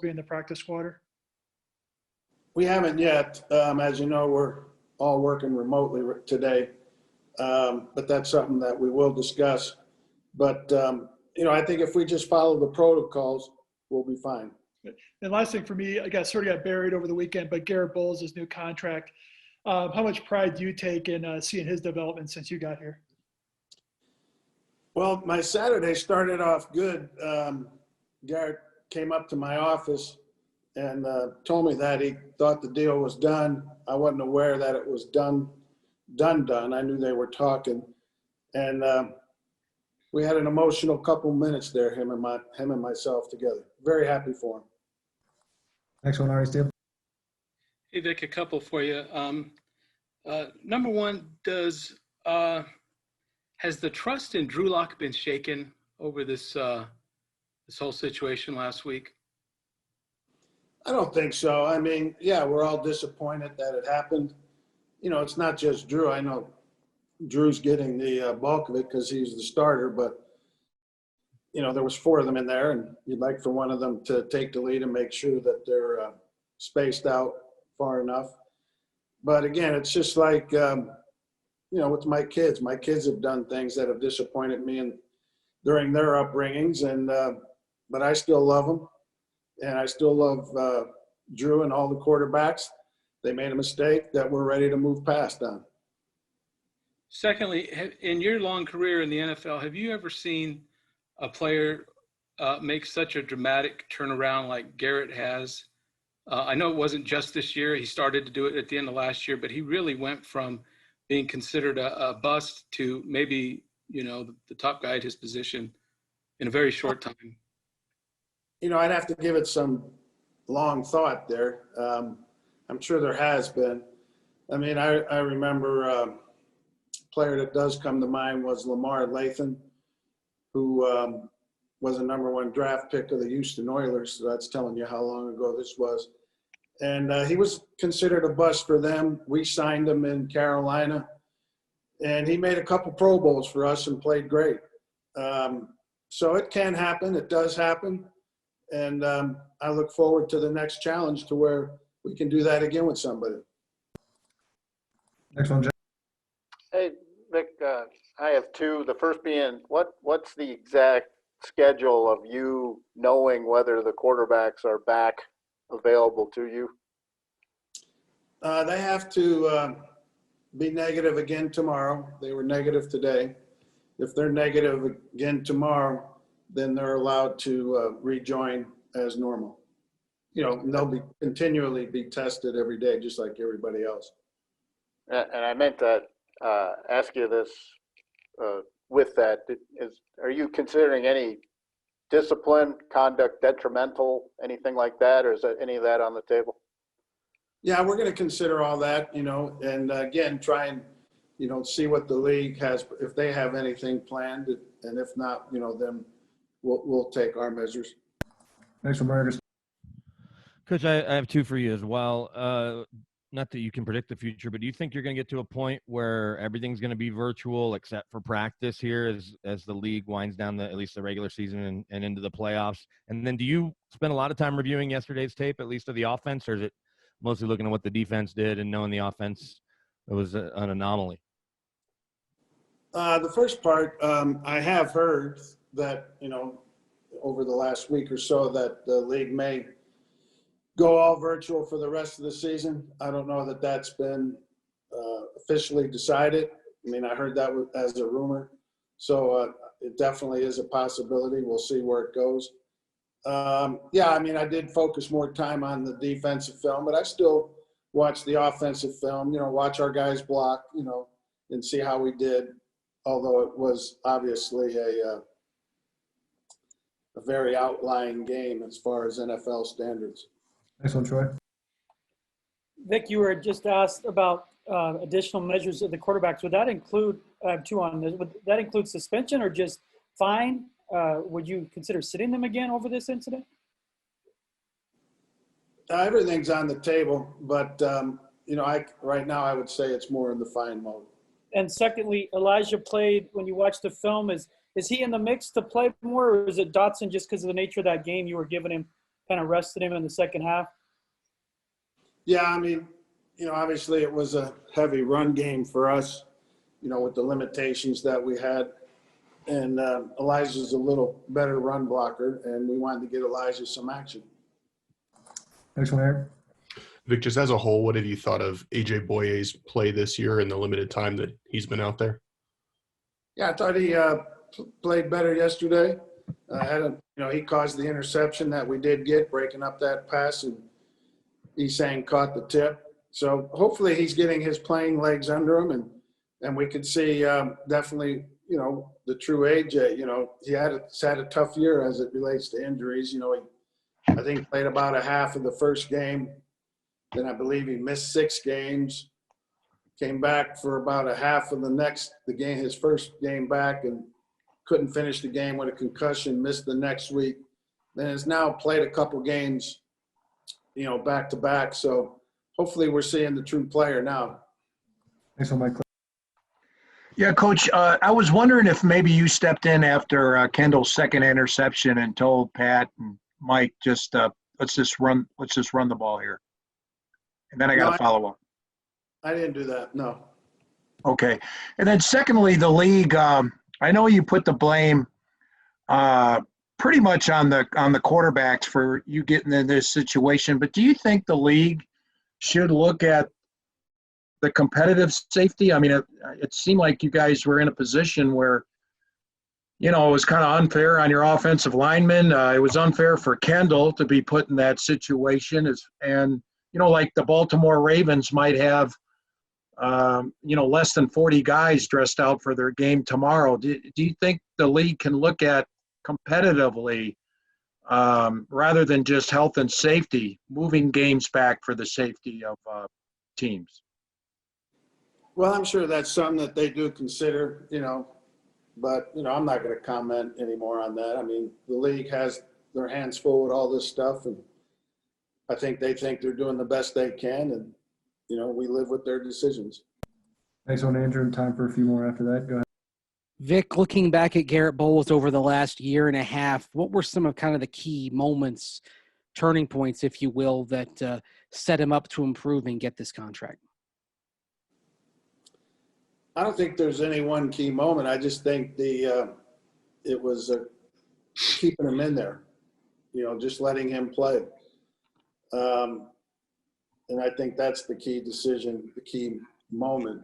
be in the practice squad? We haven't yet. As you know, we're all working remotely today, but that's something that we will discuss. But, I think if we just follow the protocols, we'll be fine. And last thing for me, I sort of got buried over the weekend, but Garett Bolles' new contract. How much pride do you take in seeing his development since you got here? Well, my Saturday started off good. Garett came up to my office and told me that he thought the deal was done. I wasn't aware that it was done. I knew they were talking. And we had an emotional couple minutes there, him and myself together. Very happy for him. Next one, Ari Steele. Hey, Vic, a couple for you. Number one, has the trust in Drew Lock been shaken over this whole situation last week? I don't think so. I mean, yeah, we're all disappointed that it happened. It's not just Drew. I know Drew's getting the bulk of it because he's the starter, but there was 4 of them in there, and you'd like for one of them to take the lead and make sure that they're spaced out far enough. But again, it's just like, with my kids. My kids have done things that have disappointed me during their upbringings, but I still love them, and I still love Drew and all the quarterbacks. They made a mistake that we're ready to move past on. Secondly, in your long career in the NFL, have you ever seen a player make such a dramatic turnaround like Garett has? I know it wasn't just this year. He started to do it at the end of last year, but he really went from being considered a bust to maybe, the top guy at his position in a very short time. I'd have to give it some long thought there. I'm sure there has been. I mean, I remember a player that does come to mind was Lamar Lathan, who was a number 1 draft pick of the Houston Oilers. So that's telling you how long ago this was. And he was considered a bust for them. We signed him in Carolina, and he made a couple Pro Bowls for us and played great. So it can happen. It does happen. And I look forward to the next challenge to where we can do that again with somebody. Next one, Jeff. Hey, Vic, I have 2. The first being, what's the exact schedule of you knowing whether the quarterbacks are back available to you? They have to be negative again tomorrow. They were negative today. If they're negative again tomorrow, then they're allowed to rejoin as normal. They'll continually be tested every day, just like everybody else. And I meant to ask you this with that. Are you considering any discipline, conduct detrimental, anything like that, or is that any of that on the table? Yeah, we're going to consider all that, and again, try and, see what the league has, if they have anything planned, and if not, then we'll take our measures. Next one, Burgers. Coach, I have 2 for you as well. Not that you can predict the future, but do you think you're going to get to a point where everything's going to be virtual except for practice here as the league winds down at least the regular season and into the playoffs? And then do you spend a lot of time reviewing yesterday's tape, at least of the offense, or is it mostly looking at what the defense did and knowing the offense it was an anomaly? The first part, I have heard that, over the last week or so that the league may go all virtual for the rest of the season. I don't know that that's been officially decided. I mean, I heard that as a rumor. So it definitely is a possibility. We'll see where it goes. I mean, I did focus more time on the defensive film, but I still watch the offensive film, watch our guys block, and see how we did, although it was obviously a very outlying game as far as NFL standards. Next one, Troy. Vic, you were just asked about additional measures of the quarterbacks. Would that include, I have 2 on this, would that include suspension or just fine? Would you consider sitting them again over this incident? Everything's on the table, but, right now I would say it's more in the fine mode. And secondly, Elijah played, when you watch the film, is he in the mix to play more, or is it Dotson just because of the nature of that game you were giving him kind of rested him in the second half? Yeah, I mean, obviously it was a heavy run game for us, with the limitations that we had. And Elijah's a little better run blocker, and we wanted to get Elijah some action. Next one, Eric. Vic, just as a whole, what have you thought of AJ Bouye's play this year in the limited time that he's been out there? Yeah, I thought he played better yesterday. He caused the interception that we did get, breaking up that pass, and Esang caught the tip. So hopefully he's getting his playing legs under him, and we could see definitely, the true AJ. He had a tough year as it relates to injuries. He, I think, played about a half of the first game. Then I believe he missed 6 games, came back for about a half of his first game back, and couldn't finish the game with a concussion, missed the next week. Then has now played a couple games, back to back. So hopefully we're seeing the true player now. Next one, Mike. Yeah, Coach, I was wondering if maybe you stepped in after Kendall's second interception and told Pat and Mike, let's just run the ball here. And then I got a follow-up. I didn't do that, no. Okay. And then secondly, the league, I know you put the blame pretty much on the quarterbacks for you getting in this situation, but do you think the league should look at the competitive safety? I mean, it seemed like you guys were in a position where, it was kind of unfair on your offensive linemen. It was unfair for Kendall to be put in that situation. Like the Baltimore Ravens might have, less than 40 guys dressed out for their game tomorrow. Do you think the league can look at competitively rather than just health and safety, moving games back for the safety of teams? Well, I'm sure that's something that they do consider, but, I'm not going to comment anymore on that. I mean, the league has their hands full with all this stuff, and I think they think they're doing the best they can, and, we live with their decisions. Next one, Andrew. Time for a few more after that. Go ahead. Vic, looking back at Garett Bolles over the last year and a half, what were some of kind of the key moments, turning points, if you will, that set him up to improve and get this contract? I don't think there's any one key moment. I just think it was keeping him in there, just letting him play. And I think that's the key decision, the key moment,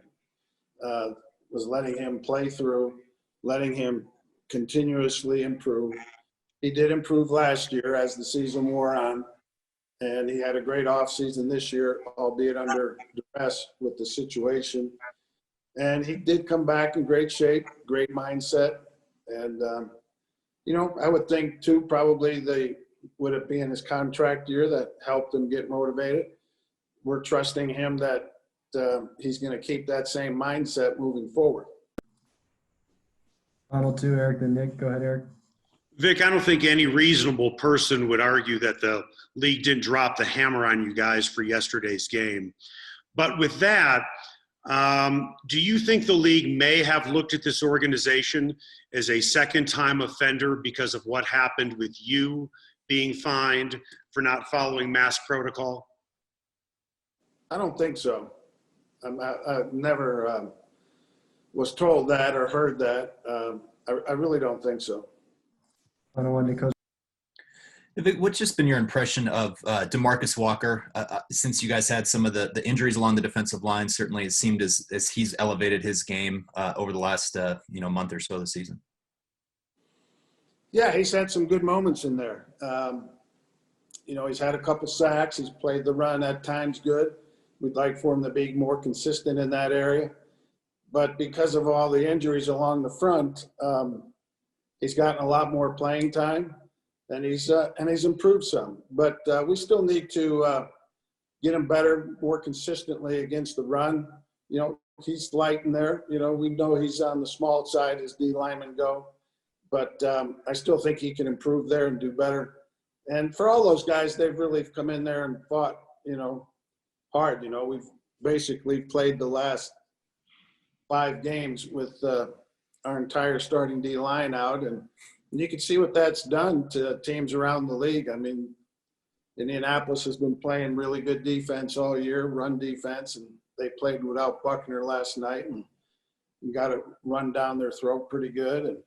was letting him play through, letting him continuously improve. He did improve last year as the season wore on, and he had a great offseason this year, albeit under duress with the situation. And he did come back in great shape, great mindset. And, I would think, too, probably would it be in his contract year that helped him get motivated. We're trusting him that he's going to keep that same mindset moving forward. Final two, Eric, then Nick. Go ahead, Eric. Vic, I don't think any reasonable person would argue that the league didn't drop the hammer on you guys for yesterday's game. But with that, do you think the league may have looked at this organization as a second-time offender because of what happened with you being fined for not following mask protocol? I don't think so. I never was told that or heard that. I really don't think so. Final one, Nick. Vic, what's just been your impression of DeMarcus Walker since you guys had some of the injuries along the defensive line? Certainly, it seemed as he's elevated his game over the last month or so of the season. Yeah, he's had some good moments in there. He's had a couple sacks. He's played the run at times good. We'd like for him to be more consistent in that area. But because of all the injuries along the front, he's gotten a lot more playing time. And he's improved some, but we still need to get him better, more consistently against the run. He's light in there. We know he's on the small side as D linemen go, but I still think he can improve there and do better. And for all those guys, they've really come in there and fought, hard. We've basically played the last 5 games with our entire starting D line out, and you can see what that's done to teams around the league. I mean, Indianapolis has been playing really good defense all year, run defense, and they played without Buckner last night, and you got to run down their throat pretty good. And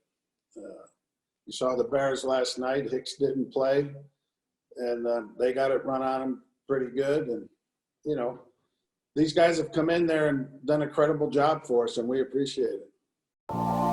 you saw the Bears last night. Hicks didn't play, and they got it run on them pretty good. And, you know, these guys have come in there and done a credible job for us, and we appreciate it.